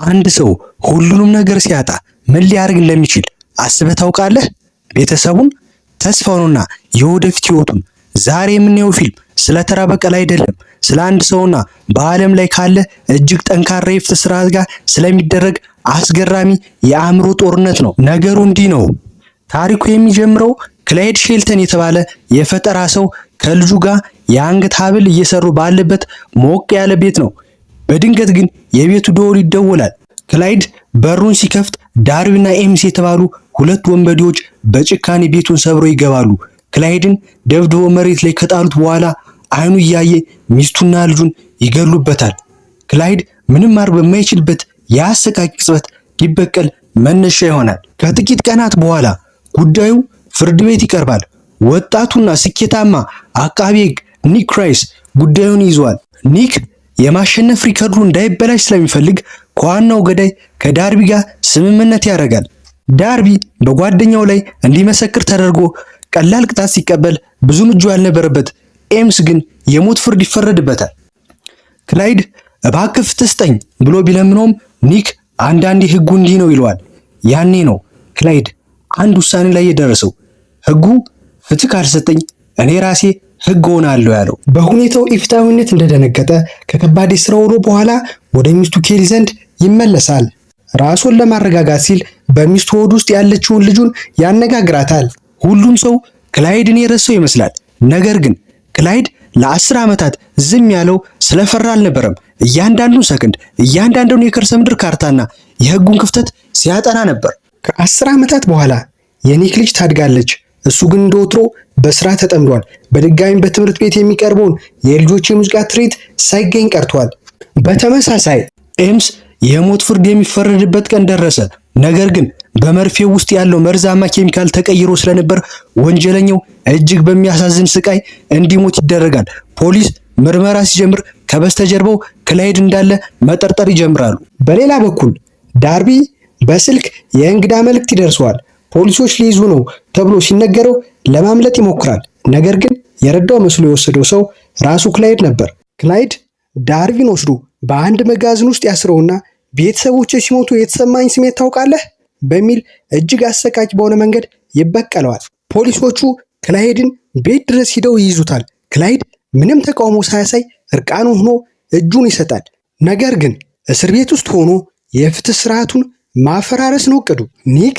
አንድ ሰው ሁሉንም ነገር ሲያጣ ምን ሊያደርግ እንደሚችል አስበህ ታውቃለህ? ቤተሰቡን፣ ተስፋውንና የወደፊት ህይወቱን። ዛሬ የምናየው ፊልም ስለ ተራ በቀል አይደለም፣ ስለ አንድ ሰውና በዓለም ላይ ካለ እጅግ ጠንካራ የፍትህ ስርዓት ጋር ስለሚደረግ አስገራሚ የአእምሮ ጦርነት ነው። ነገሩ እንዲህ ነው። ታሪኩ የሚጀምረው ክላይድ ሼልተን የተባለ የፈጠራ ሰው ከልጁ ጋር የአንገት ሐብል እየሰሩ ባለበት ሞቅ ያለ ቤት ነው። በድንገት ግን የቤቱ ደወል ይደወላል። ክላይድ በሩን ሲከፍት ዳርዊና ኤምስ የተባሉ ሁለት ወንበዴዎች በጭካኔ ቤቱን ሰብረው ይገባሉ። ክላይድን ደብድቦ መሬት ላይ ከጣሉት በኋላ አይኑ እያየ ሚስቱና ልጁን ይገሉበታል። ክላይድ ምንም ማድረግ በማይችልበት የአሰቃቂ ቅጽበት ሊበቀል መነሻ ይሆናል። ከጥቂት ቀናት በኋላ ጉዳዩ ፍርድ ቤት ይቀርባል። ወጣቱና ስኬታማ አቃቤ ሕግ ኒክ ክራይስ ጉዳዩን ይዟል። ኒክ የማሸነፍ ሪከርዱ እንዳይበላሽ ስለሚፈልግ ከዋናው ገዳይ ከዳርቢ ጋር ስምምነት ያደርጋል። ዳርቢ በጓደኛው ላይ እንዲመሰክር ተደርጎ ቀላል ቅጣት ሲቀበል ብዙም እጁ ያልነበረበት ኤምስ ግን የሞት ፍርድ ይፈረድበታል። ክላይድ እባክህ ፍትህ ስጠኝ ብሎ ቢለምነውም ኒክ አንዳንዴ ህጉ እንዲህ ነው ይለዋል። ያኔ ነው ክላይድ አንድ ውሳኔ ላይ የደረሰው። ህጉ ፍትህ ካልሰጠኝ እኔ ራሴ ህግ ሆናለሁ ያለው። በሁኔታው ኢፍትሐዊነት እንደደነገጠ ከከባድ የሥራ ውሎ በኋላ ወደ ሚስቱ ኬሊ ዘንድ ይመለሳል። ራሱን ለማረጋጋት ሲል በሚስቱ ሆድ ውስጥ ያለችውን ልጁን ያነጋግራታል። ሁሉም ሰው ክላይድን የረሳው ይመስላል። ነገር ግን ክላይድ ለ10 ዓመታት ዝም ያለው ስለፈራ አልነበረም። እያንዳንዱን ሰከንድ፣ እያንዳንዱን የከርሰ ምድር ካርታና የህጉን ክፍተት ሲያጠና ነበር። ከ10 ዓመታት በኋላ የኒክ ልጅ ታድጋለች። እሱ ግን እንደወትሮ በስራ ተጠምዷል። በድጋሚ በትምህርት ቤት የሚቀርበውን የልጆች የሙዚቃ ትርኢት ሳይገኝ ቀርቷል። በተመሳሳይ ኤምስ የሞት ፍርድ የሚፈረድበት ቀን ደረሰ። ነገር ግን በመርፌው ውስጥ ያለው መርዛማ ኬሚካል ተቀይሮ ስለነበር ወንጀለኛው እጅግ በሚያሳዝን ስቃይ እንዲሞት ይደረጋል። ፖሊስ ምርመራ ሲጀምር ከበስተጀርባው ክላይድ እንዳለ መጠርጠር ይጀምራሉ። በሌላ በኩል ዳርቢ በስልክ የእንግዳ መልእክት ይደርሰዋል። ፖሊሶች ሊይዙ ነው ተብሎ ሲነገረው ለማምለጥ ይሞክራል። ነገር ግን የረዳው መስሎ የወሰደው ሰው ራሱ ክላይድ ነበር። ክላይድ ዳርቢን ወስዶ በአንድ መጋዘን ውስጥ ያስረውና ቤተሰቦቼ ሲሞቱ የተሰማኝ ስሜት ታውቃለህ በሚል እጅግ አሰቃቂ በሆነ መንገድ ይበቀለዋል። ፖሊሶቹ ክላይድን ቤት ድረስ ሂደው ይይዙታል። ክላይድ ምንም ተቃውሞ ሳያሳይ እርቃኑን ሆኖ እጁን ይሰጣል። ነገር ግን እስር ቤት ውስጥ ሆኖ የፍትህ ስርዓቱን ማፈራረስ ነው እቅዱ። ኒክ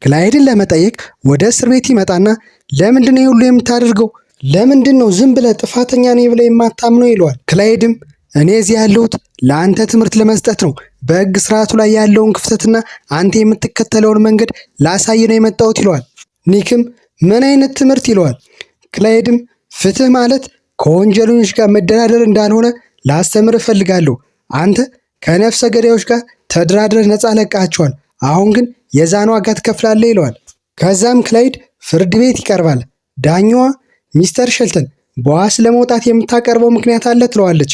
ክላይድን ለመጠየቅ ወደ እስር ቤት ይመጣና ለምንድን ነው ሁሉ የምታደርገው? ለምንድን ነው ዝም ብለህ ጥፋተኛ ነኝ ብለህ የማታምነው ይለዋል። ክላይድም እኔ እዚህ ያለሁት ለአንተ ትምህርት ለመስጠት ነው። በሕግ ስርዓቱ ላይ ያለውን ክፍተትና አንተ የምትከተለውን መንገድ ላሳይ ነው የመጣሁት ይለዋል። ኒክም ምን አይነት ትምህርት ይለዋል። ክላይድም ፍትህ ማለት ከወንጀለኞች ጋር መደራደር እንዳልሆነ ላስተምር እፈልጋለሁ። አንተ ከነፍሰ ገዳዮች ጋር ተደራድረህ ነፃ ለቃቸዋል። አሁን ግን የዛን ዋጋ ትከፍላለህ ይለዋል። ከዛም ክላይድ ፍርድ ቤት ይቀርባል። ዳኛዋ ሚስተር ሼልተን በዋስ ለመውጣት የምታቀርበው ምክንያት አለ ትለዋለች።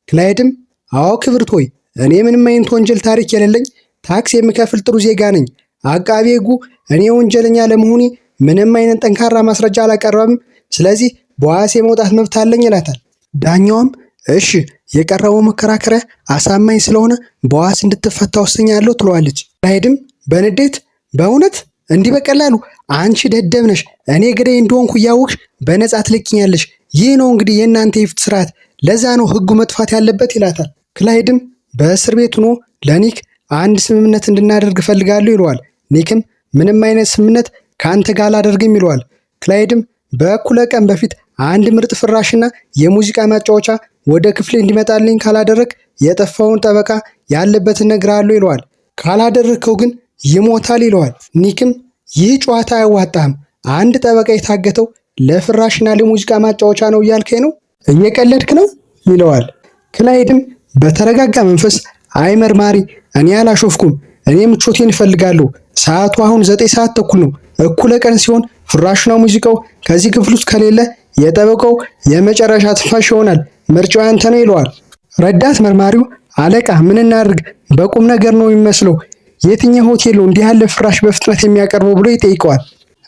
ክላይድም አዎ ክብርት ሆይ፣ እኔ ምንም አይነት ወንጀል ታሪክ የሌለኝ ታክስ የምከፍል ጥሩ ዜጋ ነኝ። አቃቤ ሕጉ እኔ ወንጀለኛ ለመሆኔ ምንም አይነት ጠንካራ ማስረጃ አላቀረበም። ስለዚህ በዋስ የመውጣት መብት አለኝ ይላታል። ዳኛዋም እሺ የቀረበው መከራከሪያ አሳማኝ ስለሆነ በዋስ እንድትፈታ ወስኛለሁ ትለዋለች። ክላይድም በንዴት በእውነት እንዲህ በቀላሉ አንቺ ደደብ ነሽ፣ እኔ ገዳይ እንደሆንኩ እያወቅሽ በነጻ ትለቅኛለሽ። ይህ ነው እንግዲህ የእናንተ የፍትህ ስርዓት፣ ለዛ ነው ህጉ መጥፋት ያለበት ይላታል። ክላይድም በእስር ቤት ሆኖ ለኒክ አንድ ስምምነት እንድናደርግ እፈልጋለሁ ይለዋል። ኒክም ምንም አይነት ስምምነት ከአንተ ጋር አላደርግም ይለዋል። ክላይድም በእኩለ ቀን በፊት አንድ ምርጥ ፍራሽና የሙዚቃ ማጫወቻ ወደ ክፍሌ እንዲመጣልኝ ካላደረግ የጠፋውን ጠበቃ ያለበትን እነግርሃለሁ ይለዋል። ካላደረግከው ግን ይሞታል ይለዋል። ኒክም ይህ ጨዋታ አያዋጣም፣ አንድ ጠበቃ የታገተው ለፍራሽና ለሙዚቃ ማጫወቻ ነው እያልከኝ ነው? እየቀለድክ ነው ይለዋል። ክላይድም በተረጋጋ መንፈስ አይ መርማሪ፣ እኔ አላሾፍኩም፣ እኔ ምቾቴን እፈልጋለሁ። ሰዓቱ አሁን 9 ሰዓት ተኩል ነው። እኩለ ቀን ሲሆን ፍራሽና ሙዚቃው ከዚህ ክፍል ውስጥ ከሌለ የጠበቃው የመጨረሻ ትንፋሽ ይሆናል። ምርጫው ያንተ ነው ይለዋል። ረዳት መርማሪው አለቃ ምን እናድርግ? በቁም ነገር ነው የሚመስለው። የትኛው ሆቴል ነው እንዲህ ያለ ፍራሽ በፍጥነት የሚያቀርበው ብሎ ይጠይቀዋል።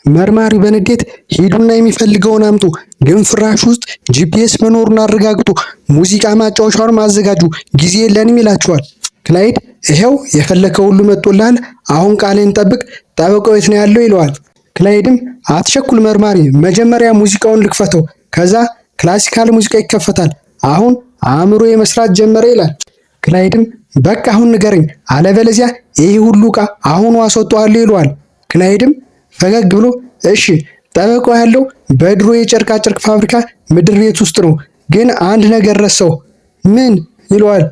መርማሪው በንዴት ሂዱና የሚፈልገውን አምጡ፣ ግን ፍራሽ ውስጥ ጂፒኤስ መኖሩን አረጋግጡ፣ ሙዚቃ ማጫወቻውን ማዘጋጁ፣ ጊዜ የለንም ይላቸዋል። ክላይድ ይሄው የፈለከው ሁሉ መጥቶልሃል፣ አሁን ቃሌን ጠብቅ፣ ጠበቃው የት ነው ያለው ይለዋል። ክላይድም አትቸኩል መርማሪ፣ መጀመሪያ ሙዚቃውን ልክፈተው፣ ከዛ ክላሲካል ሙዚቃ ይከፈታል፣ አሁን አእምሮ የመስራት ጀመረ ይላል። ክላይድም በቃ አሁን ንገረኝ፣ አለበለዚያ ይሄ ሁሉ ዕቃ አሁኑ አስወጣዋለሁ ይለዋል። ክላይድም ፈገግ ብሎ እሺ ጠበቃው ያለው በድሮ የጨርቃ ጨርቅ ፋብሪካ ምድር ቤት ውስጥ ነው፣ ግን አንድ ነገር ረሳው። ምን ይለዋል።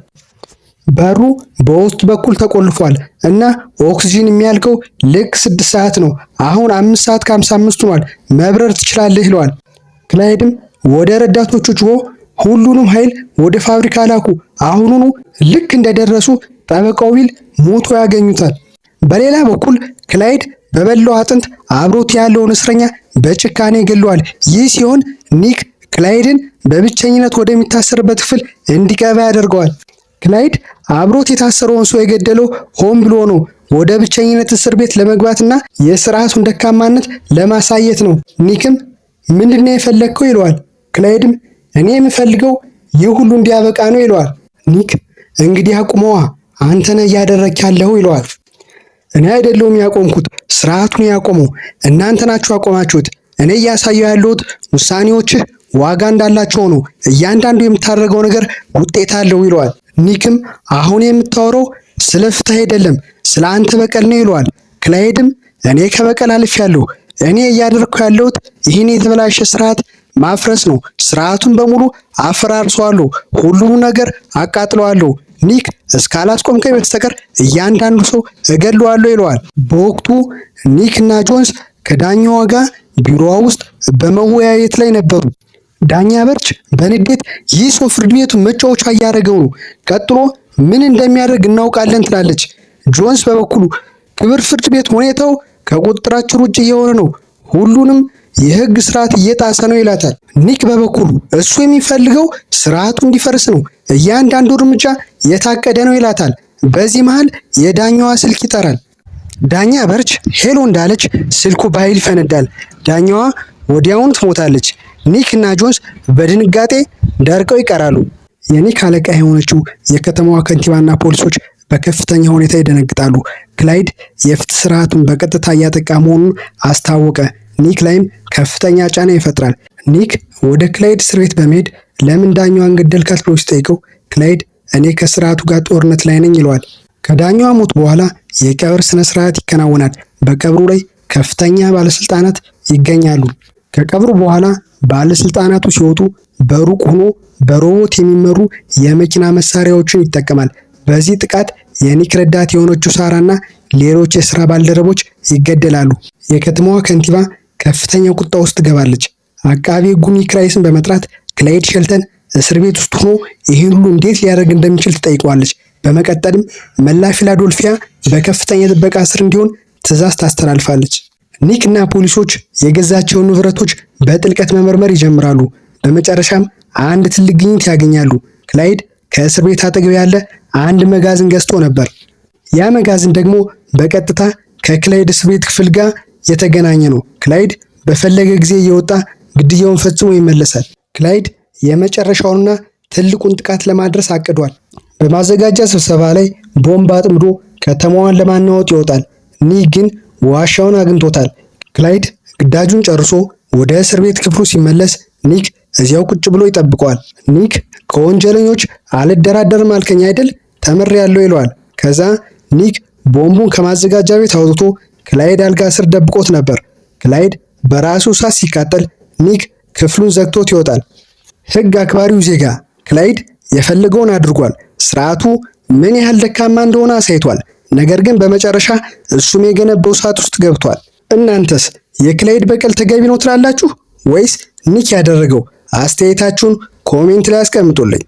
በሩ በውስጥ በኩል ተቆልፏል እና ኦክሲጂን የሚያልቀው ልክ 6 ሰዓት ነው። አሁን 5 ሰዓት ከ55 ሆኗል፣ መብረር ትችላለህ ይለዋል። ክላይድም ወደ ረዳቶቹ ጮሆ ሁሉንም ኃይል ወደ ፋብሪካ ላኩ፣ አሁኑኑ ልክ እንደደረሱ ጠበቃው ዊል ሞቶ ያገኙታል። በሌላ በኩል ክላይድ በበላው አጥንት አብሮት ያለውን እስረኛ በጭካኔ ገለዋል። ይህ ሲሆን ኒክ ክላይድን በብቸኝነት ወደሚታሰርበት ክፍል እንዲገባ ያደርገዋል። ክላይድ አብሮት የታሰረውን ሰው የገደለው ሆን ብሎ ነው፣ ወደ ብቸኝነት እስር ቤት ለመግባትና የስርዓቱን ደካማነት ለማሳየት ነው። ኒክም ምንድነው የፈለግከው ይለዋል። ክላይድም እኔ የምፈልገው ይህ ሁሉ እንዲያበቃ ነው ይለዋል። ኒክ እንግዲህ አቁመዋ፣ አንተ ነህ እያደረግህ ያለኸው ይለዋል። እኔ አይደለሁም ያቆምኩት፣ ስርዓቱን ያቆመው እናንተ ናችሁ ያቆማችሁት። እኔ እያሳየሁ ያለሁት ውሳኔዎችህ ዋጋ እንዳላቸው ነው። እያንዳንዱ የምታደርገው ነገር ውጤት አለው ይለዋል። ኒክም አሁን የምታወራው ስለ ፍትህ አይደለም፣ ስለ አንተ በቀል ነው ይለዋል። ክላይድም እኔ ከበቀል አልፌያለሁ። እኔ እያደረግኩ ያለሁት ይህን የተበላሸ ስርዓት ማፍረስ ነው። ስርዓቱን በሙሉ አፈራርሰዋለሁ፣ ሁሉንም ነገር አቃጥለዋለሁ። ኒክ እስካላስቆምከኝ በስተቀር እያንዳንዱ ሰው እገድለዋለሁ ይለዋል። በወቅቱ ኒክ እና ጆንስ ከዳኛዋ ጋር ቢሮዋ ውስጥ በመወያየት ላይ ነበሩ። ዳኛ በርች በንዴት ይህ ሰው ፍርድ ቤቱን መጫወቻ እያደረገው ነው፣ ቀጥሎ ምን እንደሚያደርግ እናውቃለን ትላለች። ጆንስ በበኩሉ ክብር ፍርድ ቤት ሁኔታው ከቁጥጥራችን ውጭ እየሆነ ነው፣ ሁሉንም የህግ ስርዓት እየጣሰ ነው ይላታል። ኒክ በበኩሉ እሱ የሚፈልገው ስርዓቱ እንዲፈርስ ነው፣ እያንዳንዱ እርምጃ የታቀደ ነው ይላታል። በዚህ መሃል የዳኛዋ ስልክ ይጠራል። ዳኛ በርች ሄሎ እንዳለች ስልኩ በኃይል ይፈነዳል። ዳኛዋ ወዲያውኑ ትሞታለች። ኒክ እና ጆንስ በድንጋጤ ደርቀው ይቀራሉ። የኒክ አለቃ የሆነችው የከተማዋ ከንቲባና ፖሊሶች በከፍተኛ ሁኔታ ይደነግጣሉ። ክላይድ የፍትህ ስርዓቱን በቀጥታ እያጠቃ መሆኑን አስታወቀ። ኒክ ላይም ከፍተኛ ጫና ይፈጥራል። ኒክ ወደ ክላይድ እስር ቤት በመሄድ ለምን ዳኛዋን ገደልካት ብሎ ሲጠይቀው ክላይድ እኔ ከስርዓቱ ጋር ጦርነት ላይ ነኝ ይለዋል። ከዳኛዋ ሞት በኋላ የቀብር ስነ ስርዓት ይከናወናል። በቀብሩ ላይ ከፍተኛ ባለስልጣናት ይገኛሉ። ከቀብሩ በኋላ ባለስልጣናቱ ሲወጡ በሩቅ ሆኖ በሮቦት የሚመሩ የመኪና መሳሪያዎችን ይጠቀማል። በዚህ ጥቃት የኒክ ረዳት የሆነችው ሳራና ሌሎች የስራ ባልደረቦች ይገደላሉ። የከተማዋ ከንቲባ ከፍተኛ ቁጣ ውስጥ ትገባለች። አቃቤ ሕጉ ኒክ ራይስን በመጥራት ክላይድ ሼልተን እስር ቤት ውስጥ ሆኖ ይህን ሁሉ እንዴት ሊያደርግ እንደሚችል ትጠይቀዋለች። በመቀጠልም መላ ፊላዶልፊያ በከፍተኛ ጥበቃ ስር እንዲሆን ትዕዛዝ ታስተላልፋለች። ኒክ እና ፖሊሶች የገዛቸውን ንብረቶች በጥልቀት መመርመር ይጀምራሉ። በመጨረሻም አንድ ትልቅ ግኝት ያገኛሉ። ክላይድ ከእስር ቤት አጠገብ ያለ አንድ መጋዘን ገዝቶ ነበር። ያ መጋዘን ደግሞ በቀጥታ ከክላይድ እስር ቤት ክፍል ጋር የተገናኘ ነው። ክላይድ በፈለገ ጊዜ እየወጣ ግድያውን ፈጽሞ ይመለሳል። ክላይድ የመጨረሻውንና ትልቁን ጥቃት ለማድረስ አቅዷል። በማዘጋጃ ስብሰባ ላይ ቦምብ አጥምዶ ከተማዋን ለማናወጥ ይወጣል። ኒክ ግን ዋሻውን አግኝቶታል። ክላይድ ግዳጁን ጨርሶ ወደ እስር ቤት ክፍሉ ሲመለስ ኒክ እዚያው ቁጭ ብሎ ይጠብቀዋል። ኒክ ከወንጀለኞች አልደራደርም አልከኝ አይደል? ተምሬያለሁ ይለዋል። ከዛ ኒክ ቦምቡን ከማዘጋጃ ቤት አውጥቶ ክላይድ አልጋ ስር ደብቆት ነበር። ክላይድ በራሱ እሳት ሲቃጠል ኒክ ክፍሉን ዘግቶት ይወጣል። ሕግ አክባሪው ዜጋ ክላይድ የፈለገውን አድርጓል። ስርዓቱ ምን ያህል ደካማ እንደሆነ አሳይቷል። ነገር ግን በመጨረሻ እሱም የገነባው እሳት ውስጥ ገብቷል። እናንተስ የክላይድ በቀል ተገቢ ነው ትላላችሁ ወይስ ኒክ ያደረገው? አስተያየታችሁን ኮሜንት ላይ አስቀምጡልኝ።